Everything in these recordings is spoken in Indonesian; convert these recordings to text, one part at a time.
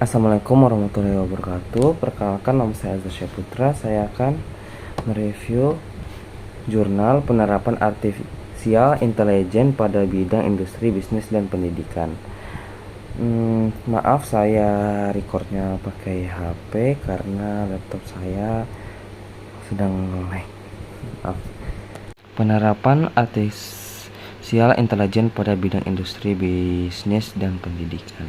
Assalamualaikum warahmatullahi wabarakatuh. Perkenalkan, nama saya Azza Syaputra. Saya akan mereview jurnal penerapan artificial intelligence pada bidang industri, bisnis, dan pendidikan. Maaf, saya recordnya pakai HP karena laptop saya sedang lag. Penerapan artificial intelligence pada bidang industri, bisnis, dan pendidikan.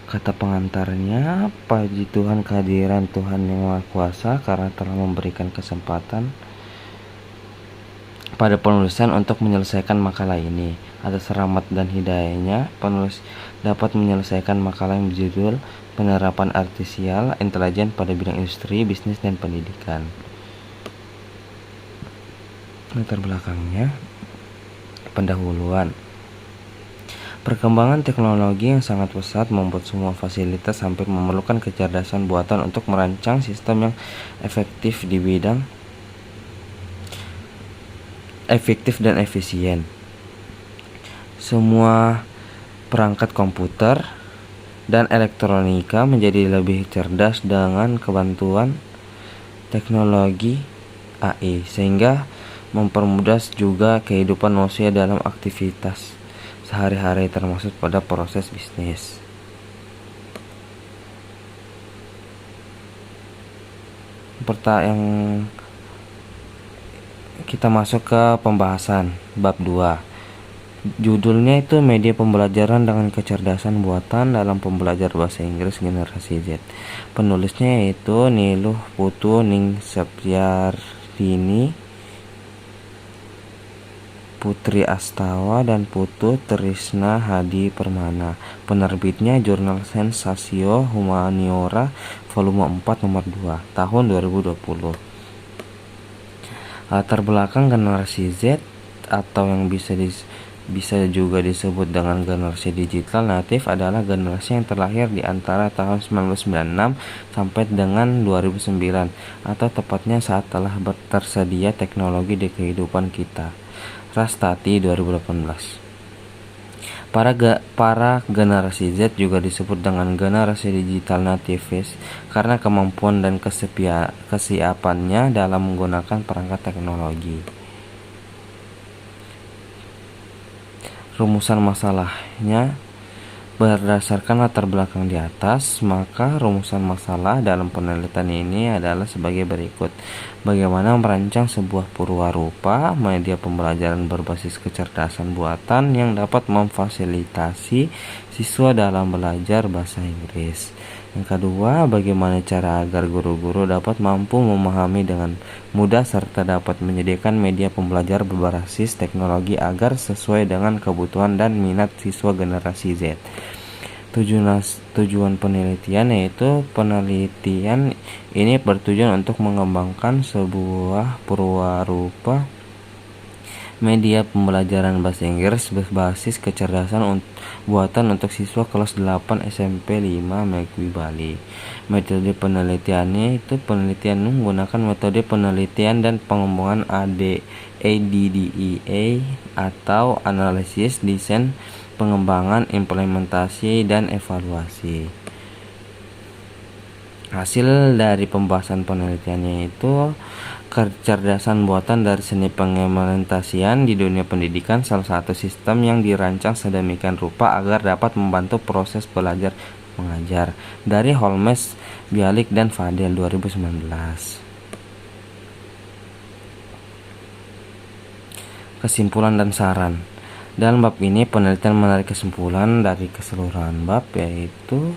Kata pengantarnya, puji Tuhan kehadiran Tuhan yang Maha Kuasa karena telah memberikan kesempatan pada penulisan untuk menyelesaikan makalah ini. Atas rahmat dan hidayahnya, penulis dapat menyelesaikan makalah yang berjudul Penerapan Artificial Intelligence pada bidang industri, bisnis, dan pendidikan. Latar belakangnya, pendahuluan. Perkembangan teknologi yang sangat pesat membuat semua fasilitas hampir memerlukan kecerdasan buatan untuk merancang sistem yang efektif dan efisien. Semua perangkat komputer dan elektronika menjadi lebih cerdas dengan kebantuan teknologi AI, sehingga mempermudah juga kehidupan manusia dalam aktivitas sehari-hari, termasuk pada proses bisnis. Yang kita masuk ke pembahasan bab 2. Judulnya itu media pembelajaran dengan kecerdasan buatan dalam pembelajaran bahasa Inggris generasi Z. Penulisnya yaitu Niluh Putu Ning Septiardini, Putri Astawa, dan Putu Trisna Hadi Permana. Penerbitnya Jurnal Sensasio Humaniora volume 4 nomor 2 tahun 2020. Latar belakang generasi Z atau yang bisa juga disebut dengan generasi digital natif adalah generasi yang terlahir di antara tahun 1996 sampai dengan 2009, atau tepatnya saat telah tersedia teknologi di kehidupan kita. Rastati 2018. Para generasi Z juga disebut dengan generasi digital natives karena kemampuan dan kesiapannya dalam menggunakan perangkat teknologi. Rumusan masalahnya berdasarkan latar belakang di atas, maka rumusan masalah dalam penelitian ini adalah sebagai berikut. Bagaimana merancang sebuah purwarupa media pembelajaran berbasis kecerdasan buatan yang dapat memfasilitasi siswa dalam belajar bahasa Inggris. Yang kedua, bagaimana cara agar guru-guru dapat mampu memahami dengan mudah serta dapat menyediakan media pembelajar berbasis teknologi agar sesuai dengan kebutuhan dan minat siswa generasi Z. Tujuan penelitian yaitu penelitian ini bertujuan untuk mengembangkan sebuah purwarupa media pembelajaran bahasa Inggris berbasis kecerdasan buatan untuk siswa kelas 8 SMP 5 Megwi Bali. Metode penelitiannya itu penelitian menggunakan metode penelitian dan pengembangan ADDIE atau analisis, desain, pengembangan, implementasi, dan evaluasi. Hasil dari pembahasan penelitiannya itu kecerdasan buatan dari seni pengimplementasian di dunia pendidikan, salah satu sistem yang dirancang sedemikian rupa agar dapat membantu proses belajar mengajar, dari Holmes, Bialik, dan Fadel 2019. Kesimpulan dan saran. Dalam bab ini penelitian menarik kesimpulan dari keseluruhan bab, yaitu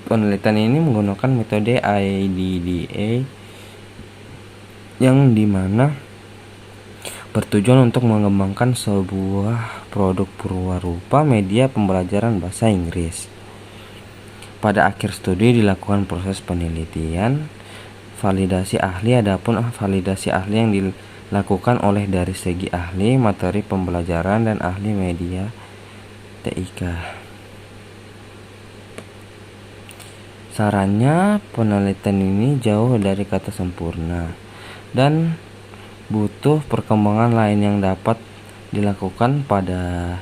penelitian ini menggunakan metode IDDA yang dimana bertujuan untuk mengembangkan sebuah produk purwarupa media pembelajaran bahasa Inggris. Pada akhir studi dilakukan proses penelitian, validasi ahli. Adapun validasi ahli yang dilakukan oleh dari segi ahli materi pembelajaran dan ahli media TIK. Sarannya, penelitian ini jauh dari kata sempurna dan butuh perkembangan lain yang dapat dilakukan pada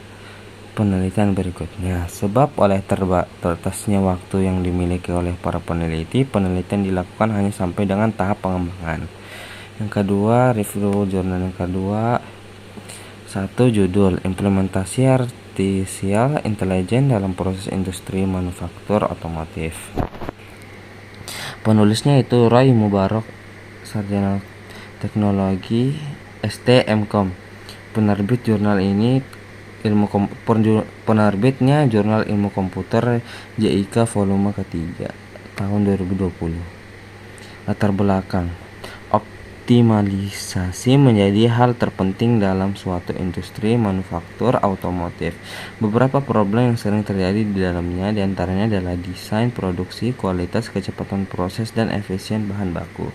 penelitian berikutnya. Sebab oleh terbatasnya waktu yang dimiliki oleh para peneliti, penelitian dilakukan hanya sampai dengan tahap pengembangan. Yang kedua, review jurnal yang kedua. 1. Judul: Implementasi Artificial Intelligence dalam Proses Industri Manufaktur Otomotif. Penulisnya itu Roy Mubarak, sarjana teknologi STMkom. Penerbit jurnal ini penerbitnya Jurnal Ilmu Komputer JIK volume ketiga tahun 2020. Latar belakang: optimalisasi menjadi hal terpenting dalam suatu industri manufaktur otomotif. Beberapa problem yang sering terjadi di dalamnya diantaranya adalah desain, produksi, kualitas, kecepatan proses, dan efisien bahan baku.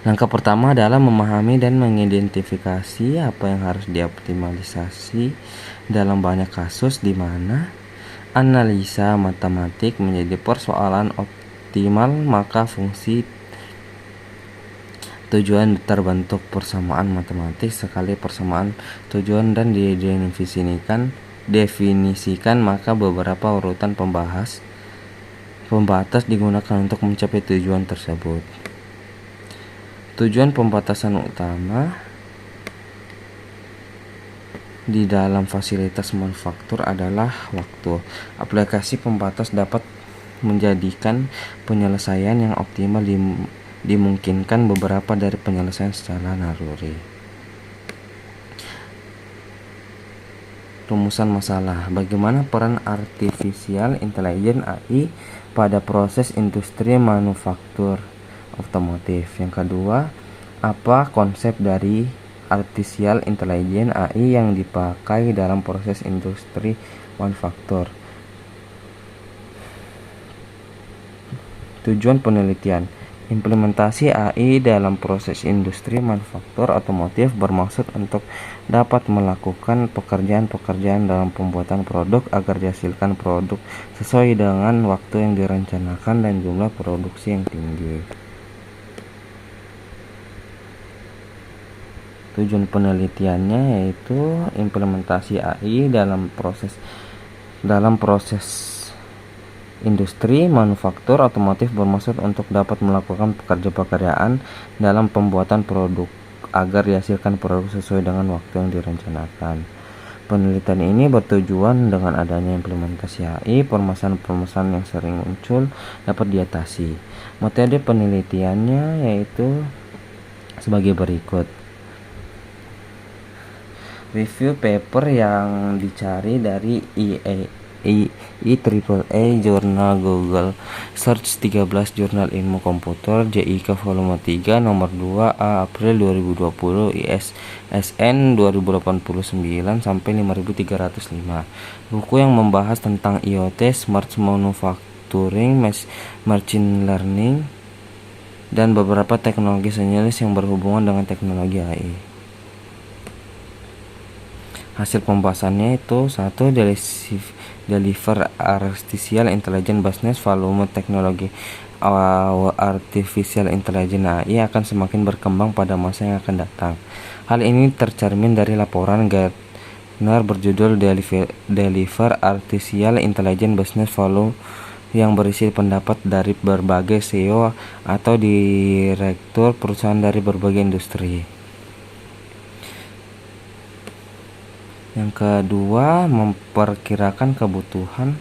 Langkah pertama adalah memahami dan mengidentifikasi apa yang harus dioptimalisasi dalam banyak kasus di mana analisa matematik menjadi persoalan optimal, maka fungsi tujuan terbentuk persamaan matematik sekali persamaan tujuan dan definisikan, maka beberapa urutan pembatas digunakan untuk mencapai tujuan tersebut. Tujuan pembatasan utama di dalam fasilitas manufaktur adalah waktu. Aplikasi pembatas dapat menjadikan penyelesaian yang optimal dimungkinkan beberapa dari penyelesaian secara naluri. Rumusan masalah: bagaimana peran artificial intelligence AI pada proses industri manufaktur otomotif. Yang kedua, apa konsep dari artificial intelligence AI yang dipakai dalam proses industri manufaktur. Tujuan penelitian: implementasi AI dalam proses industri manufaktur otomotif bermaksud untuk dapat melakukan pekerjaan-pekerjaan dalam pembuatan produk agar dihasilkan produk sesuai dengan waktu yang direncanakan dan jumlah produksi yang tinggi. Tujuan penelitiannya yaitu implementasi AI dalam proses industri manufaktur otomotif bermaksud untuk dapat melakukan pekerjaan dalam pembuatan produk agar dihasilkan produk sesuai dengan waktu yang direncanakan. Penelitian ini bertujuan dengan adanya implementasi AI, permasalahan-permasalahan yang sering muncul dapat diatasi. Metode penelitiannya yaitu sebagai berikut. Review paper yang dicari dari IEEE Jurnal Google Search 13 Jurnal Ilmu Komputer JIK volume 3 nomor 2 A April 2020 ISSN 2089 sampai 5305. Buku yang membahas tentang IoT, Smart Manufacturing, Machine Learning, dan beberapa teknologi sejenis yang berhubungan dengan teknologi AI. Hasil pembahasannya itu 1. Deliver Artificial Intelligence Business Volume Teknologi Artificial Intelligence AI akan semakin berkembang pada masa yang akan datang. Hal ini tercermin dari laporan Gartner berjudul Deliver Artificial Intelligence Business Volume yang berisi pendapat dari berbagai CEO atau direktur perusahaan dari berbagai industri. Yang kedua, memperkirakan kebutuhan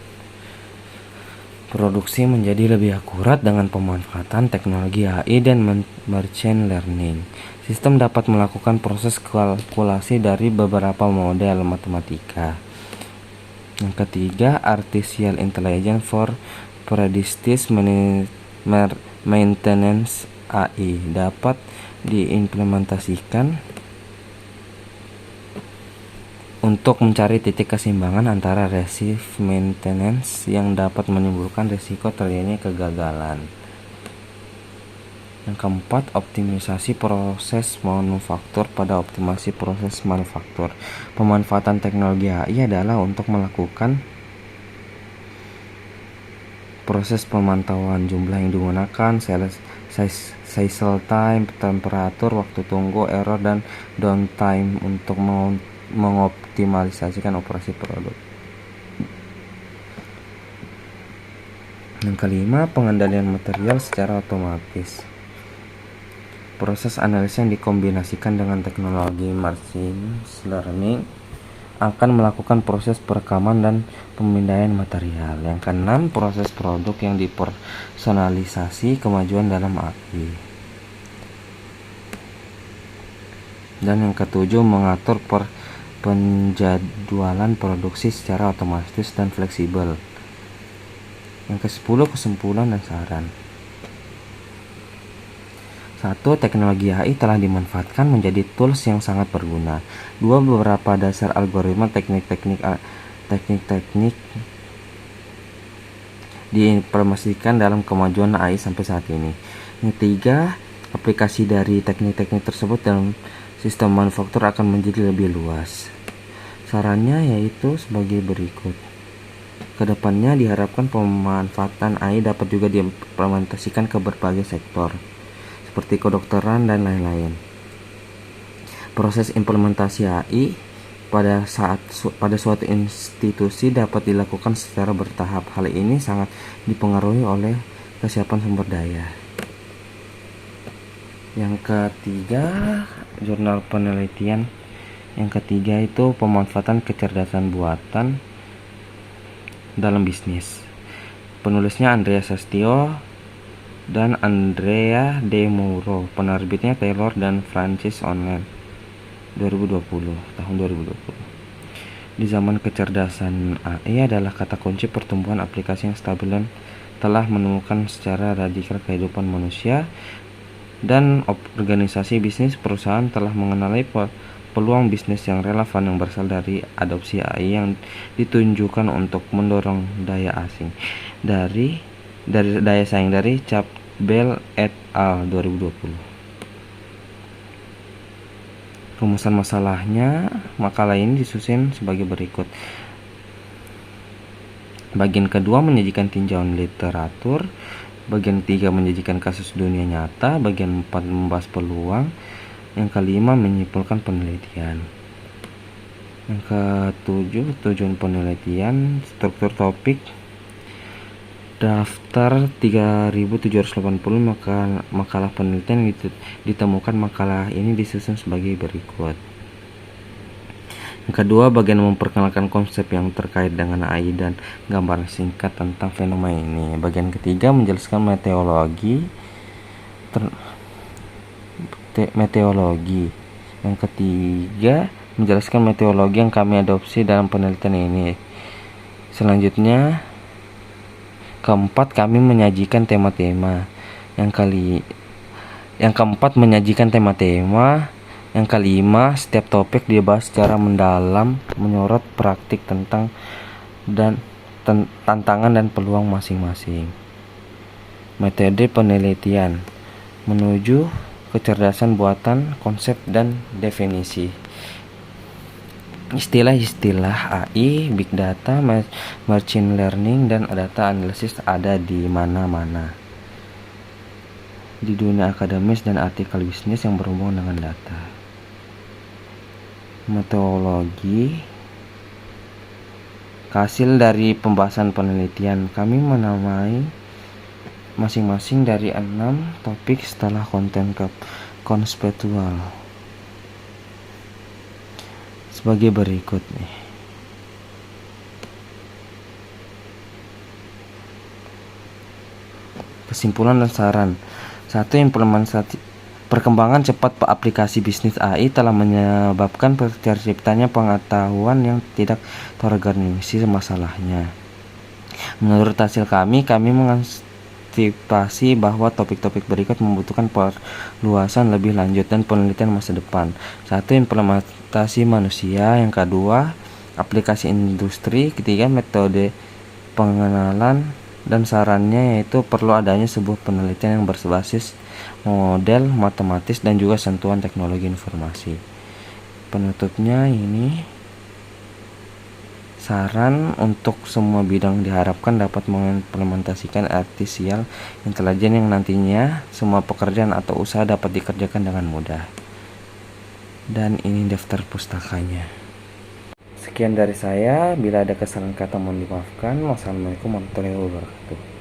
produksi menjadi lebih akurat dengan pemanfaatan teknologi AI dan machine learning. Sistem dapat melakukan proses kalkulasi dari beberapa model matematika. Yang ketiga, artificial intelligence for predictive maintenance AI dapat diimplementasikan untuk mencari titik keseimbangan antara resif maintenance yang dapat menimbulkan risiko terjadinya kegagalan. Yang keempat, optimisasi proses manufaktur pada optimasi proses manufaktur. Pemanfaatan teknologi AI adalah untuk melakukan proses pemantauan jumlah yang digunakan, cycle time, temperatur, waktu tunggu, error, dan downtime untuk mengoptimalkan mengoptimalisasikan operasi produk. Yang kelima, pengendalian material secara otomatis. Proses analisis yang dikombinasikan dengan teknologi machine learning akan melakukan proses perekaman dan pemindaian material. Yang keenam, proses produk yang dipersonalisasi, kemajuan dalam AI. Dan yang ketujuh, mengatur penjadwalan produksi secara otomatis dan fleksibel. Yang ke-10, kesimpulan dan saran. 1. Teknologi AI telah dimanfaatkan menjadi tools yang sangat berguna. 2. Beberapa dasar algoritma teknik-teknik diimplementasikan dalam kemajuan AI sampai saat ini. Yang 3. Aplikasi dari teknik-teknik tersebut dalam sistem manufaktur akan menjadi lebih luas. Sarannya yaitu sebagai berikut. Kedepannya diharapkan pemanfaatan AI dapat juga diimplementasikan ke berbagai sektor, seperti kedokteran dan lain-lain. Proses implementasi AI pada suatu institusi dapat dilakukan secara bertahap. Hal ini sangat dipengaruhi oleh kesiapan sumber daya. Yang ketiga, jurnal penelitian. Yang ketiga itu pemanfaatan kecerdasan buatan dalam bisnis. Penulisnya Andrea Sastio dan Andrea De Mauro. Penerbitnya Taylor dan Francis Online. 2020, tahun 2020. Di zaman kecerdasan AI adalah kata kunci pertumbuhan aplikasi yang stabil dan telah menemukan secara radikal kehidupan manusia, dan organisasi bisnis perusahaan telah mengenali peluang bisnis yang relevan yang berasal dari adopsi AI yang ditunjukkan untuk mendorong daya saing dari Capbell et al. 2020. Rumusan masalahnya, makalah ini disusun sebagai berikut. Bagian kedua menyajikan tinjauan literatur. Bagian 3 menyajikan kasus dunia nyata. Bagian 4 membahas peluang. Yang kelima menyimpulkan penelitian. Yang ke-7 tujuan penelitian, struktur topik, daftar 3780 makalah penelitian ditemukan. Makalah ini disusun sebagai berikut. Yang kedua, bagian memperkenalkan konsep yang terkait dengan AI dan gambaran singkat tentang fenomena ini. Bagian ketiga menjelaskan meteorologi. Yang ketiga menjelaskan metodologi yang kami adopsi dalam penelitian ini. Selanjutnya, keempat, kami menyajikan tema-tema. Yang keempat menyajikan tema-tema. Yang kelima, setiap topik dibahas secara mendalam, menyorot praktik tentang tantangan dan peluang masing-masing. Metode penelitian menuju kecerdasan buatan, konsep dan definisi. Istilah-istilah AI, big data, machine learning, dan data analysis ada di mana-mana di dunia akademis dan artikel bisnis yang berhubungan dengan data. Metodologi hasil dari pembahasan penelitian, kami menamai masing-masing dari 6 topik setelah konten konseptual sebagai berikut nih. Kesimpulan dan saran. 1. Implementasi. Perkembangan cepat aplikasi bisnis AI telah menyebabkan terciptanya pengetahuan yang tidak terorganisir masalahnya. Menurut hasil kami mengantisipasi bahwa topik-topik berikut membutuhkan perluasan lebih lanjut dan penelitian masa depan. 1. Implementasi manusia. Yang kedua, aplikasi industri. Ketiga, metode pengenalan. Dan sarannya yaitu perlu adanya sebuah penelitian yang berbasis model matematis dan juga sentuhan teknologi informasi. Penutupnya ini saran untuk semua bidang diharapkan dapat mengimplementasikan artificial intelligence yang nantinya semua pekerjaan atau usaha dapat dikerjakan dengan mudah. Dan ini daftar pustakanya. Sekian dari saya, bila ada kesalahan kata mohon dimaafkan. Wassalamualaikum warahmatullahi wabarakatuh.